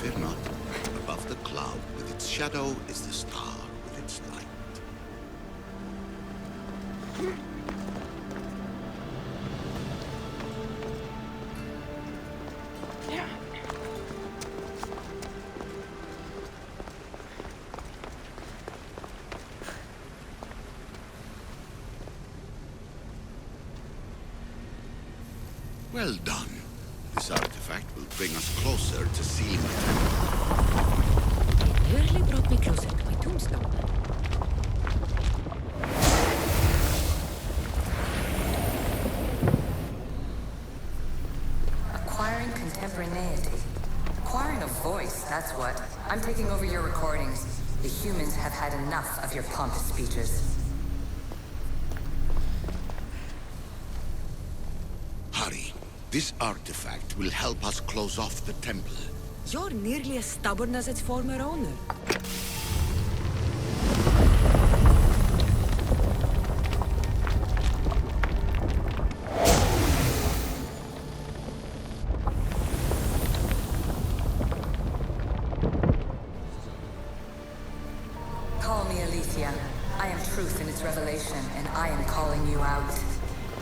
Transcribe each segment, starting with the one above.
Fear not. Above the cloud with its shadow is the star with its light. Well done. This artifact will bring us closer to seeing the temple. It nearly brought me closer to my tombstone. Acquiring contemporaneity. Acquiring a voice, that's what. I'm taking over your recordings. The humans have had enough of your pompous speeches. Hurry. This artifact will help us close off the temple. You're nearly as stubborn as its former owner. Call me Alicia. I am truth in its revelation, and I am calling you out.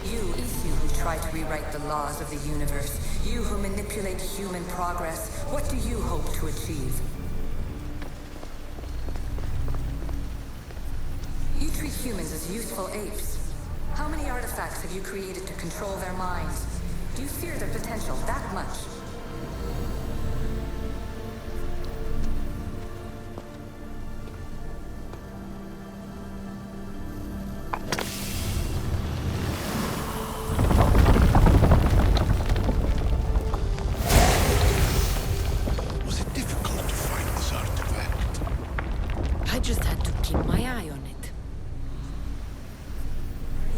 You, Isu, who try to rewrite the laws of the universe. You who manipulate human progress. What do you hope to achieve? You treat humans as useful apes. How many artifacts have you created to control their minds? Do you fear their potential that much? I just had to keep my eye on it.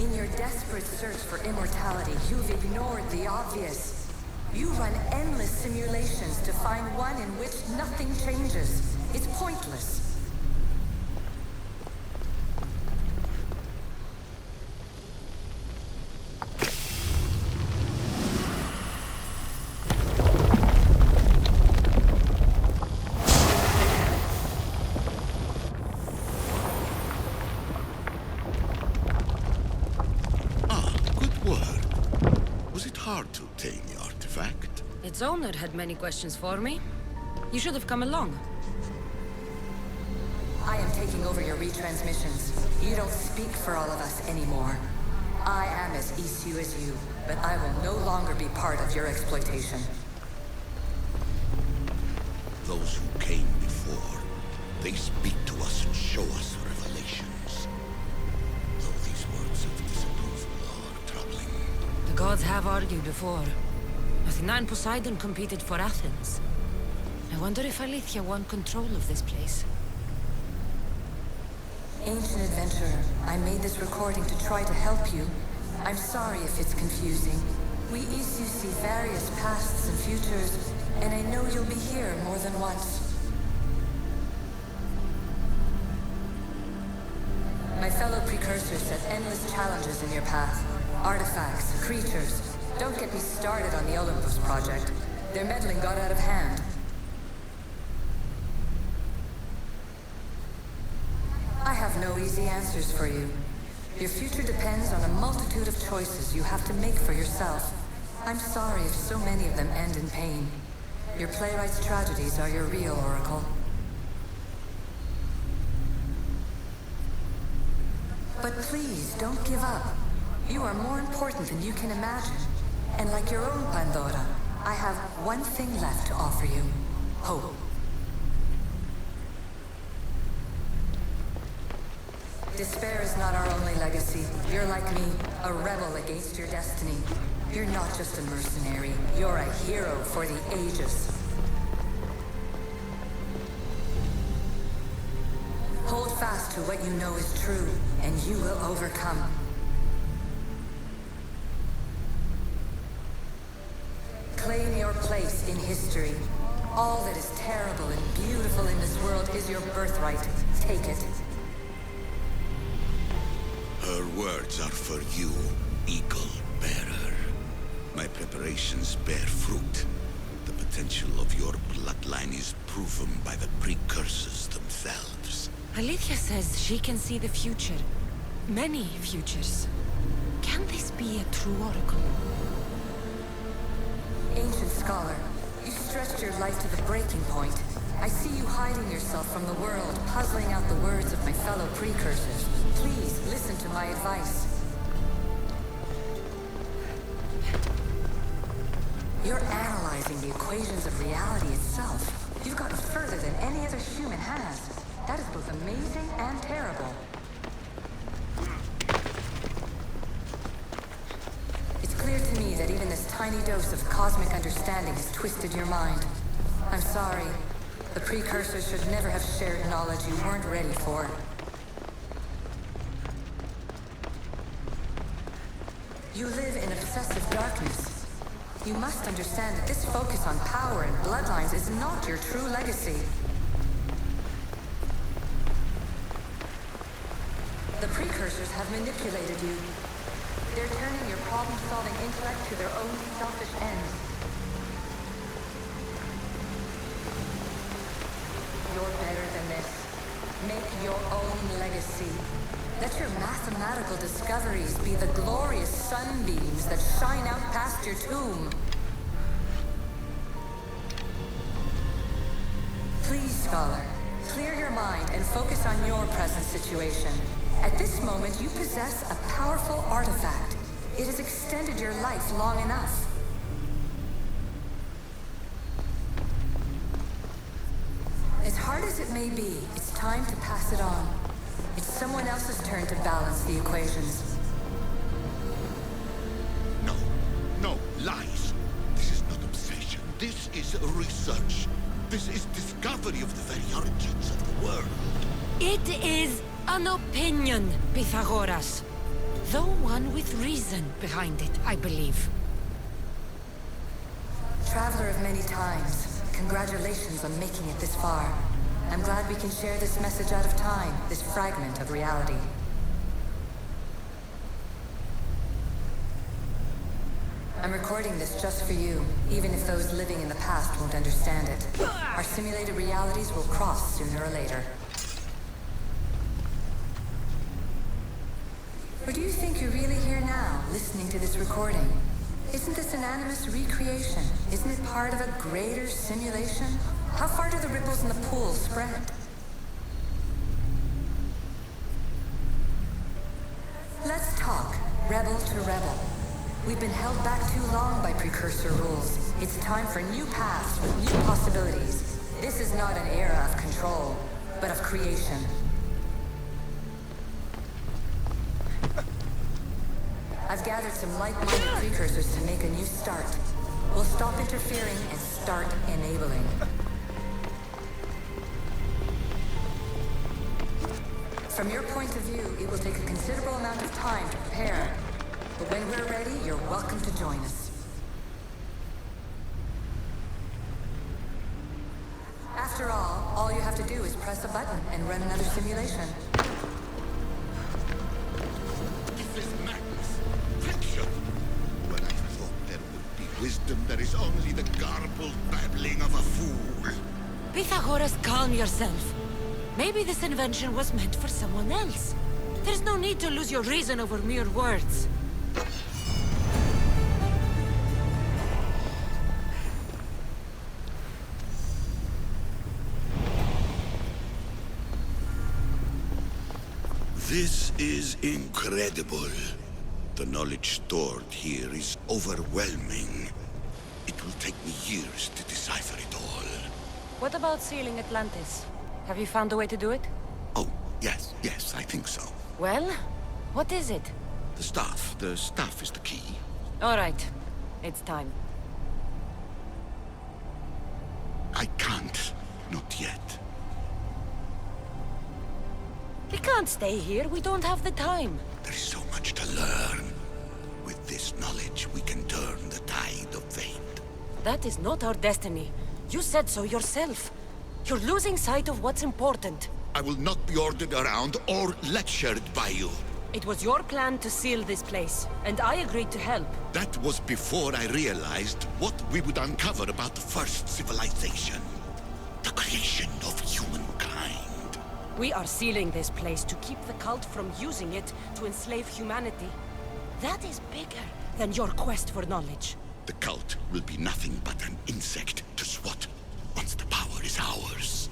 In your desperate search for immortality, you've ignored the obvious. You run endless simulations to find one in which nothing changes. It's pointless. Hard to obtain the artifact. Its owner had many questions for me. You should have come along. I am taking over your retransmissions. You don't speak for all of us anymore. I am as Isu as you, but I will no longer be part of your exploitation. Those who came before, they speak to us and show us revelations. Though these words of disapproval are troubling. The gods have argued before. Athena and Poseidon competed for Athens. I wonder if Aletheia won control of this place. Ancient adventurer, I made this recording to try to help you. I'm sorry if it's confusing. We Isu see various pasts and futures, and I know you'll be here more than once. My fellow precursors set endless challenges in your path. Artifacts, creatures. Don't get me started on the Olympus project. Their meddling got out of hand. I have no easy answers for you. Your future depends on a multitude of choices you have to make for yourself. I'm sorry if so many of them end in pain. Your playwright's tragedies are your real oracle. But please, don't give up. You are more important than you can imagine. And like your own Pandora, I have one thing left to offer you. Hope. Despair is not our only legacy. You're like me, a rebel against your destiny. You're not just a mercenary. You're a hero for the ages. Hold fast. fast to what you know is true, and you will overcome. Claim your place in history. All that is terrible and beautiful in this world is your birthright. Take it. Her words are for you, Eagle Bearer. My preparations bear fruit. The potential of your bloodline is proven by the precursors themselves. Alethea says she can see the future. Many futures. Can this be a true oracle? Ancient scholar, you stretched your life to the breaking point. I see you hiding yourself from the world, puzzling out the words of my fellow precursors. Please, listen to my advice. You're analyzing the equations of reality itself. You've gotten further than any other human has. That is both amazing and terrible. It's clear to me that even this tiny dose of cosmic understanding has twisted your mind. I'm sorry. The precursors should never have shared knowledge you weren't ready for. You live in obsessive darkness. You must understand that this focus on power and bloodlines is not your true legacy. The precursors have manipulated you. They're turning your problem-solving intellect to their own selfish ends. You're better than this. Make your own legacy. Let your mathematical discoveries be the glorious sunbeams that shine out past your tomb. Please, Scholar, clear your mind and focus on your present situation. At this moment, you possess a powerful artifact. It has extended your life long enough. As hard as it may be, it's time to pass it on. It's someone else's turn to balance the equations. No, no, lies. This is not obsession. This is research. This is discovery of the very origins of the world. It is an opinion, Pythagoras. Though one with reason behind it, I believe. Traveler of many times, congratulations on making it this far. I'm glad we can share this message out of time, this fragment of reality. I'm recording this just for you, even if those living in the past won't understand it. Our simulated realities will cross sooner or later. Or do you think you're really here now, listening to this recording? Isn't this an animus recreation? Isn't it part of a greater simulation? How far do the ripples in the pool spread? Let's talk, rebel to rebel. We've been held back too long by precursor rules. It's time for new paths with new possibilities. This is not an era of control, but of creation. I've gathered some like-minded precursors to make a new start. We'll stop interfering and start enabling. From your point of view, it will take a considerable amount of time to prepare. But when we're ready, you're welcome to join us. After all you have to do is press a button and run another simulation. This is madness. Fiction. When I thought there would be wisdom, there is only the garbled babbling of a fool. Pythagoras, calm yourself. Maybe this invention was meant for someone else. There's no need to lose your reason over mere words. This is incredible. The knowledge stored here is overwhelming. It will take me years to decipher it all. What about sealing Atlantis? Have you found a way to do it? Oh, yes, I think so. Well, what is it? The staff is the key. All right, it's time. I can't. Not yet. can't stay here. We don't have the time. There's so much to learn. With this knowledge, we can turn the tide of fate. That is not our destiny. You said so yourself. You're losing sight of what's important. I will not be ordered around or lectured by you. It was your plan to seal this place, and I agreed to help. That was before I realized what we would uncover about the first civilization. The creation of humankind. We are sealing this place to keep the cult from using it to enslave humanity. That is bigger than your quest for knowledge. The cult will be nothing but an insect to swat once the power is ours.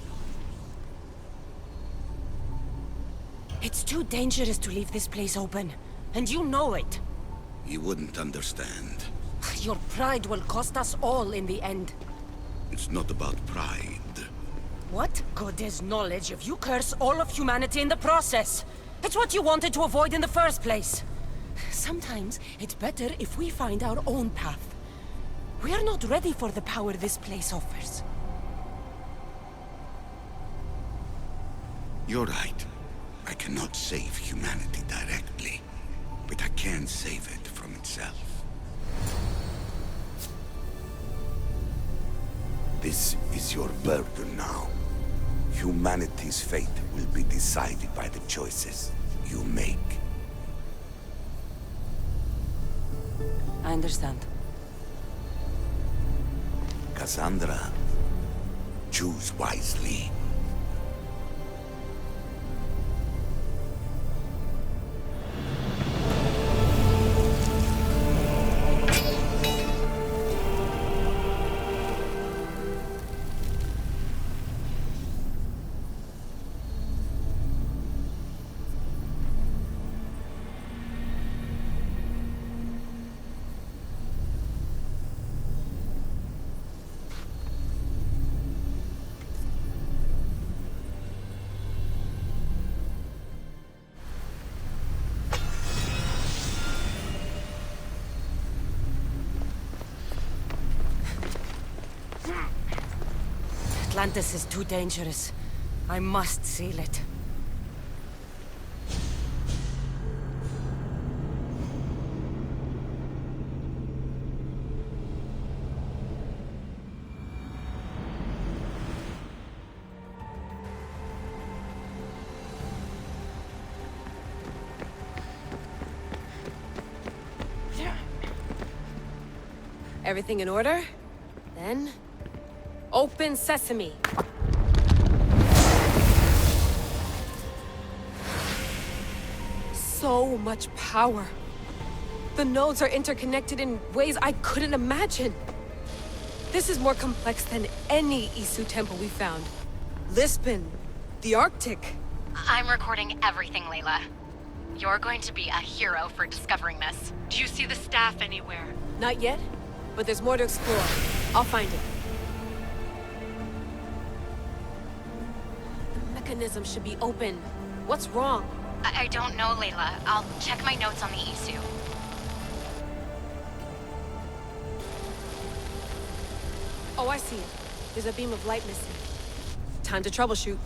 It's too dangerous to leave this place open, and you know it. You wouldn't understand. Your pride will cost us all in the end. It's not about pride. What good is knowledge if you curse all of humanity in the process? It's what you wanted to avoid in the first place. Sometimes it's better if we find our own path. We are not ready for the power this place offers. You're right. I cannot save humanity directly, but I can save it from itself. This is your burden now. Humanity's fate will be decided by the choices you make. I understand. Cassandra, choose wisely. Atlantis is too dangerous. I must seal it. Everything in order? Then... open sesame! So much power. The nodes are interconnected in ways I couldn't imagine. This is more complex than any Isu temple we found. Lisbon, the Arctic. I'm recording everything, Layla. You're going to be a hero for discovering this. Do you see the staff anywhere? Not yet, but there's more to explore. I'll find it. The mechanism should be open. What's wrong? I don't know, Layla. I'll check my notes on the Isu. Oh, I see it. There's a beam of light missing. Time to troubleshoot.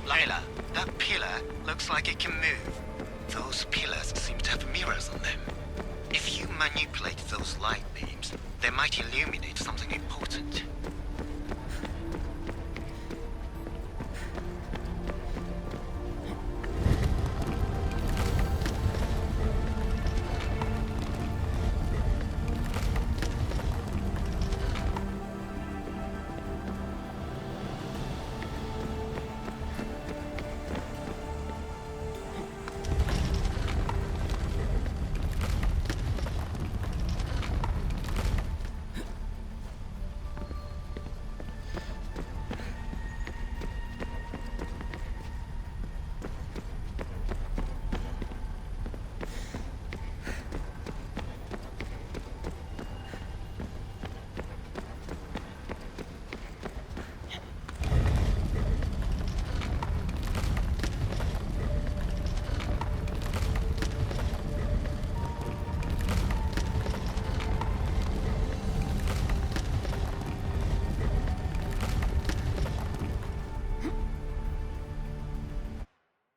Layla, that pillar looks like it can move. Those pillars seem to have mirrors on them. If you manipulate those light beams, they might illuminate something important.